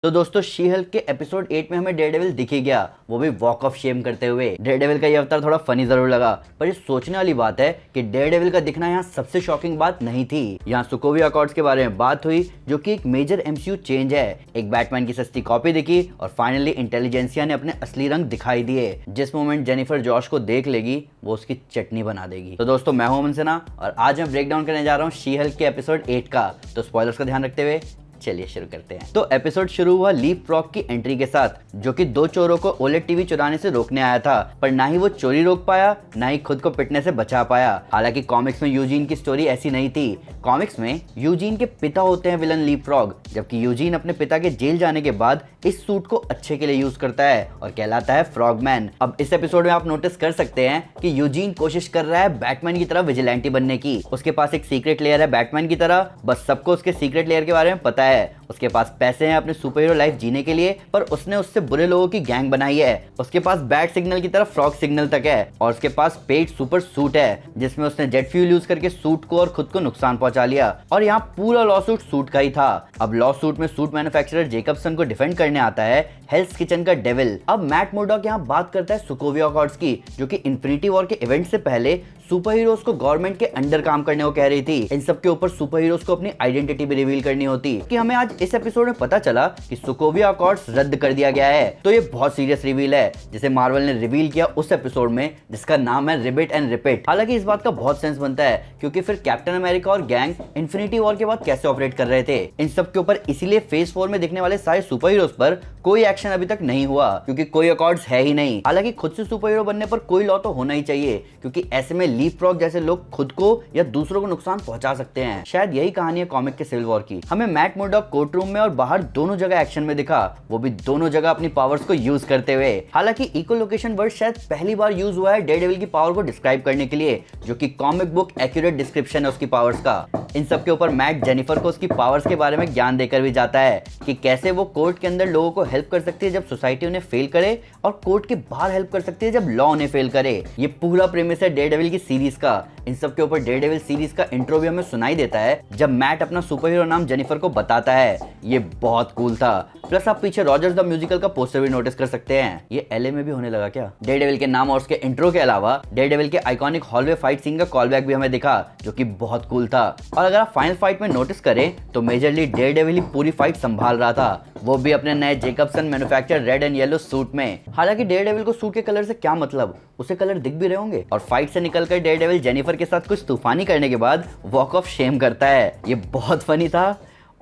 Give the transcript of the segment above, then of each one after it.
तो दोस्तों she Hulk के एपिसोड 8 में हमें डेयरडेविल दिख ही गया, वो भी वॉक ऑफ शेम करते हुए। डेयरडेविल का ये अवतार थोड़ा फनी जरूर लगा, पर ये सोचने वाली बात है कि डेयरडेविल का दिखना यहाँ सबसे शॉकिंग बात नहीं थी। यहाँ सोकोविया अकॉर्ड्स के बारे में बात हुई, जो कि एक मेजर एमसीयू चेंज है। एक बैटमैन की सस्ती कॉपी दिखी और फाइनली इंटेलिजेंसिया ने अपने असली रंग दिखाई दिए। जिस मोमेंट जेनिफर जॉश को देख लेगी वो उसकी चटनी बना देगी। तो दोस्तों मैं हूं अमन सिन्हा और आज मैं ब्रेक डाउन करने जा रहा हूँ शी हल्क के एपिसोड 8 का। तो स्पॉयलर्स का ध्यान रखते हुए चलिए शुरू करते हैं। तो एपिसोड शुरू हुआ लीप फ्रॉग की एंट्री के साथ, जो कि दो चोरों को ओलेड टीवी चुराने से रोकने आया था, पर ना ही वो चोरी रोक पाया ना ही खुद को पिटने से बचा पाया। हालांकि कॉमिक्स में यूजीन की स्टोरी ऐसी नहीं थी। कॉमिक्स में यूजीन के पिता होते हैं विलन लीप फ्रॉग, जबकि यूजीन अपने पिता के जेल जाने के बाद इस सूट को अच्छे के लिए यूज करता है और कहलाता है फ्रॉगमैन। अब इस एपिसोड में आप नोटिस कर सकते हैं कि यूजीन कोशिश कर रहा है बैटमैन की तरह विजिलेंटी बनने की। उसके पास एक सीक्रेट लेयर है बैटमैन की तरह, बस सबको उसके सीक्रेट लेयर के बारे में पता है। उसके पास पैसे हैं अपने सुपर हीरो लाइफ जीने के लिए, पर उसने उससे बुरे लोगों की गैंग बनाई है। उसके पास बैट सिग्नल की तरफ फ्रॉग सिग्नल तक है और उसके पास पेड सुपर सूट है, जिसमें उसने जेट फ्यूल यूज करके सूट को और खुद को नुकसान पहुंचा लिया। और यहाँ पूरा लॉ सूट सूट का ही था। अब लॉ सूट में सूट मैन्युफैक्चरर जेकबसन को डिफेंड करने आता है हेल्स किचन का डेविल। अब मैट मुर्डॉक यहाँ बात करता है सोकोविया अकॉर्ड्स की, जो कि इन्फिनिटी वॉर के इवेंट से पहले सुपर हीरोज को गवर्नमेंट के अंडर काम करने को कह रही थी। इन सब के ऊपर सुपर हीरोज को अपनी आइडेंटिटी भी रिवील करनी होती। कि हमें आज इस एपिसोड में पता चला कि सोकोविया अकॉर्ड्स रद्द कर दिया गया है। तो ये बहुत सीरियस रिवील है, जिसे मार्वल ने रिवील किया उस एपिसोड में, जिसका नाम है रिबिट एंड रिपिट। हालांकि इस बात का बहुत सेंस बनता है, क्योंकि फिर कैप्टन अमेरिका और गैंग इन्फिनिटी वॉर के बाद कैसे ऑपरेट कर रहे थे। इन सब के ऊपर इसीलिए फेज 4 में दिखने वाले सारे सुपर हीरोज पर कोई एक्शन अभी तक नहीं हुआ, क्योंकि कोई अकॉर्ड्स है ही नहीं। हालांकि खुद से सुपर हीरो बनने पर कोई लॉ तो होना ही चाहिए, क्योंकि ऐसे में लीप फ्रॉग जैसे लोग खुद को या दूसरों को नुकसान पहुंचा सकते हैं। शायद यही कहानी है कॉमिक के सिविल वॉर की। हमें मैट मुर्डॉक कोर्ट रूम में और बाहर दोनों जगह एक्शन में दिखा, वो भी दोनों जगह अपनी पावर्स को यूज करते हुए। हालांकि इको लोकेशन वर्ड शायद पहली बार यूज हुआ है डेयरडेविल की पावर को डिस्क्राइब करने के लिए, जो कि कॉमिक बुक एक्यूरेट डिस्क्रिप्शन है उसकी पावर्स का। इन सब के ऊपर मैट जेनिफर को उसकी पावर्स के बारे में ज्ञान देकर भी जाता है कि कैसे वो कोर्ट के अंदर लोगों को हेल्प कर सकती है जब सोसाइटी उन्हें फेल करे, और कोर्ट के बाहर हेल्प कर सकती है जब लॉ उन्हें फेल करे। ये पूरा प्रेमिस है डेयरडेविल की सीरीज का। इन सब के ऊपर डेयरडेविल सीरीज का इंट्रो भी हमें सुनाई देता है जब मैट अपना सुपर हीरो नाम जेनिफर को बताता है। ये बहुत कूल था। प्लस आप पीछे रॉजर्स द म्यूजिकल का पोस्टर भी नोटिस कर सकते हैं। ये एलए में भी होने लगा क्या? डेयरडेविल के नाम और उसके इंट्रो के अलावा डेयरडेविल के आइकॉनिक हॉलवे फाइट सीन का कॉलबैक भी हमें दिखा, जो कि बहुत कूल था। और अगर आप फाइनल फाइट में नोटिस करें तो मेजरली डेयरडेविल ही पूरी फाइट संभाल रहा था, वो भी अपने नए Jacobson manufacture red and yellow suit में। हालांकि डेयरडेविल को सूट के कलर से क्या मतलब, उसे कलर दिख भी रहे होंगे। और फाइट से निकलकर डेयरडेविल जेनिफर के साथ कुछ तूफानी करने के बाद वॉक ऑफ शेम करता है। ये बहुत फनी था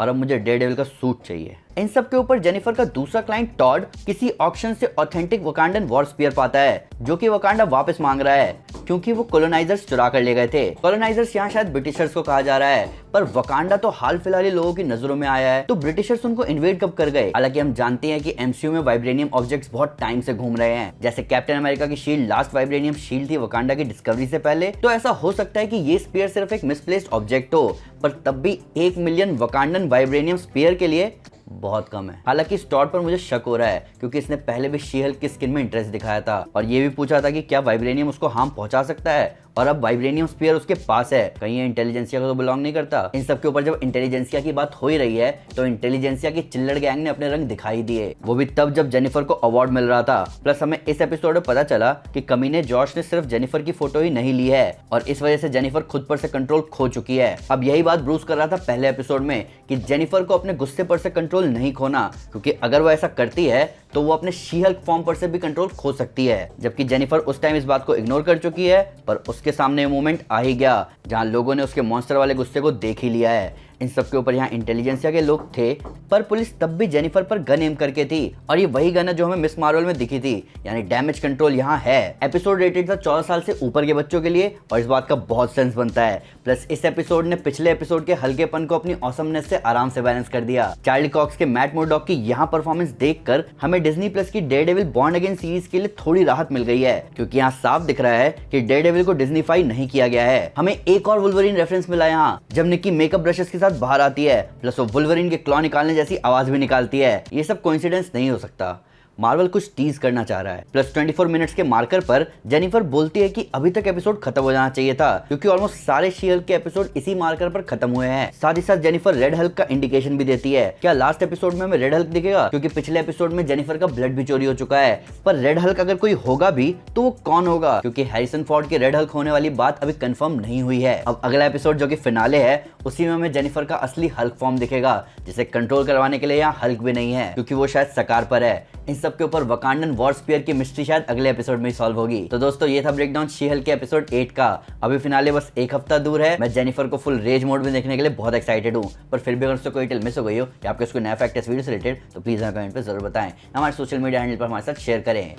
और अब मुझे डेयरडेविल का सूट चाहिए। इन सब के ऊपर जेनिफर का दूसरा क्लाइंट टॉड किसी ऑक्शन से ऑथेंटिक वकांडन वॉर स्पीयर पाता है, जो कि वकांडा वापस मांग रहा है, क्योंकि वो कॉलोनाइजर्स चुरा कर ले गए थे। कॉलोनाइजर्स यहाँ शायद ब्रिटिशर्स को कहा जा रहा है, पर वकांडा तो हाल फिलहाल ही लोगों की नजरों में आया है, तो ब्रिटिशर्स उनको इन्वेड कब कर गए? हालांकि हम जानते हैं कि एमसीयू में वाइब्रेनियम ऑब्जेक्ट्स बहुत टाइम से घूम रहे हैं। जैसे कैप्टन अमेरिका की शील्ड लास्ट वाइब्रेनियम शील्ड थी वकांडा की डिस्कवरी से पहले, तो ऐसा हो सकता है कि ये स्पीयर सिर्फ एक मिसप्लेस्ड ऑब्जेक्ट हो, पर तब भी 1 मिलियन वकांडन वाइब्रेनियम स्पीयर के लिए बहुत कम है। हालांकि इस टॉड पर मुझे शक हो रहा है, क्योंकि इसने पहले भी शी हल्क की स्किन में इंटरेस्ट दिखाया था और ये भी पूछा था कि क्या वाइब्रेनियम उसको हार्म पहुंचा सकता है, और अब वाइब्रेनियम स्पीयर उसके पास है। कहीं ये इंटेलिजेंसिया को तो बिलोंग नहीं करता। इन सब के ऊपर जब इंटेलिजेंसिया की बात हो ही रही है, तो इंटेलिजेंसिया की चिल्लड़ गैंग ने अपने रंग दिखाई दिए, वो भी तब जब जेनिफर को अवार्ड मिल रहा था। प्लस हमें इस एपिसोड में पता चला कि कमीने जॉश ने सिर्फ जेनिफर की फोटो ही नहीं ली है, और इस वजह से जेनिफर खुद पर से कंट्रोल खो चुकी है। अब यही बात ब्रूस कर रहा था पहले एपिसोड में कि जेनिफर को अपने गुस्से पर से कंट्रोल नहीं खोना, क्योंकि अगर वो ऐसा करती है तो वो अपने शी हल्क फॉर्म पर से भी कंट्रोल खो सकती है। जबकि जेनिफर उस टाइम इस बात को इग्नोर कर चुकी है, पर उसके सामने मोमेंट आ ही गया जहां लोगों ने उसके मॉन्स्टर वाले गुस्से को देख ही लिया है। इन सब के ऊपर यहाँ इंटेलिजेंसिया के लोग थे, पर पुलिस तब भी जेनिफर पर गन एम करके थी, और ये वही गन है जो हमें मिस मार्वल में दिखी थी, यानी डैमेज कंट्रोल यहाँ है। एपिसोड रेटेड था 14 साल से ऊपर के बच्चों के लिए, और इस बात का बहुत सेंस बनता है। प्लस इस एपिसोड ने पिछले एपिसोड के हल्केपन को अपनी ऑसमनेस से आराम से बैलेंस कर दिया। चार्ली कॉक्स के मैट मुर्डॉक की यहाँ परफॉर्मेंस देखकर हमें डिज्नी प्लस की डेयरडेविल बॉर्न अगेन सीरीज के लिए थोड़ी राहत मिल गई है, क्योंकि यहाँ साफ दिख रहा है कि डेयरडेविल को डिज्नीफाई नहीं किया गया है। हमें एक और वुल्वरीन रेफरेंस मिला यहाँ, जब निक्की मेकअप ब्रशेस के साथ बाहर आती है, प्लस वो वुल्वरीन के क्लॉ निकालने जैसी आवाज भी निकालती है। ये सब कोइंसिडेंस नहीं हो सकता। मार्वल कुछ टीज करना चाह रहा है। प्लस 24 मिनट्स के मार्कर पर जेनिफर बोलती है कि अभी तक एपिसोड खत्म हो जाना चाहिए था, क्योंकि ऑलमोस्ट सारे शी हल्क के एपिसोड इसी मार्कर पर खत्म हुए हैं। साथ ही साथ जेनिफर रेड हल्क का इंडिकेशन भी देती है। क्या लास्ट एपिसोड में हमें रेड हल्क दिखेगा? क्योंकि पिछले एपिसोड में जेनिफर का ब्लड भी चोरी हो चुका है। पर रेड हल्क अगर कोई होगा भी तो वो कौन होगा? क्योंकि हैरिसन फोर्ड के रेड हल्क होने वाली बात अभी कंफर्म नहीं हुई है। अब अगला एपिसोड जो कि फिनाले है, उसी में हमें जेनिफर का असली हल्क फॉर्म दिखेगा, जिसे कंट्रोल करवाने के लिए यहाँ हल्क भी नहीं है, क्योंकि वो शायद सकार पर है। इन सब के ऊपर वकांडन वॉर स्पीयर की मिस्ट्री शायद अगले एपिसोड में ही सॉल्व होगी। तो दोस्तों ये था ब्रेकडाउन शी हल्क के एपिसोड 8 का। अभी फिनाले बस एक हफ्ता दूर है। मैं जेनिफर को फुल रेज मोड में देखने के लिए बहुत एक्साइटेड हूँ। पर फिर भी अगर उससे कोई डिटेल मिस हो गई हो या आपके उसको नया फैक्ट इस वीडियो से रिलेटेड, तो प्लीज हमें कमेंट पे जरूर बताएं। हमारे सोशल मीडिया हैंडल पर हमारे साथ शेयर करें,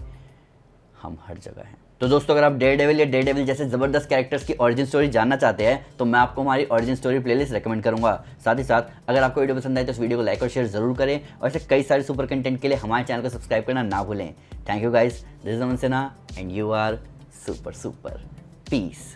हम हर जगह हैं। तो दोस्तों अगर आप डेयरडेविल या डेयरडेविल जैसे जबरदस्त कैरेक्टर्स की ओरिजिन स्टोरी जानना चाहते हैं, तो मैं आपको हमारी ओरिजिन स्टोरी प्लेलिस्ट रेकमेंड करूंगा। साथ ही साथ अगर आपको वीडियो पसंद आए तो इस वीडियो को लाइक और शेयर जरूर करें, और ऐसे कई सारे सुपर कंटेंट के लिए हमारे चैनल को सब्सक्राइब करना ना भूलें। Thank you guys, this is Aman Sinha and you are super super. Piece.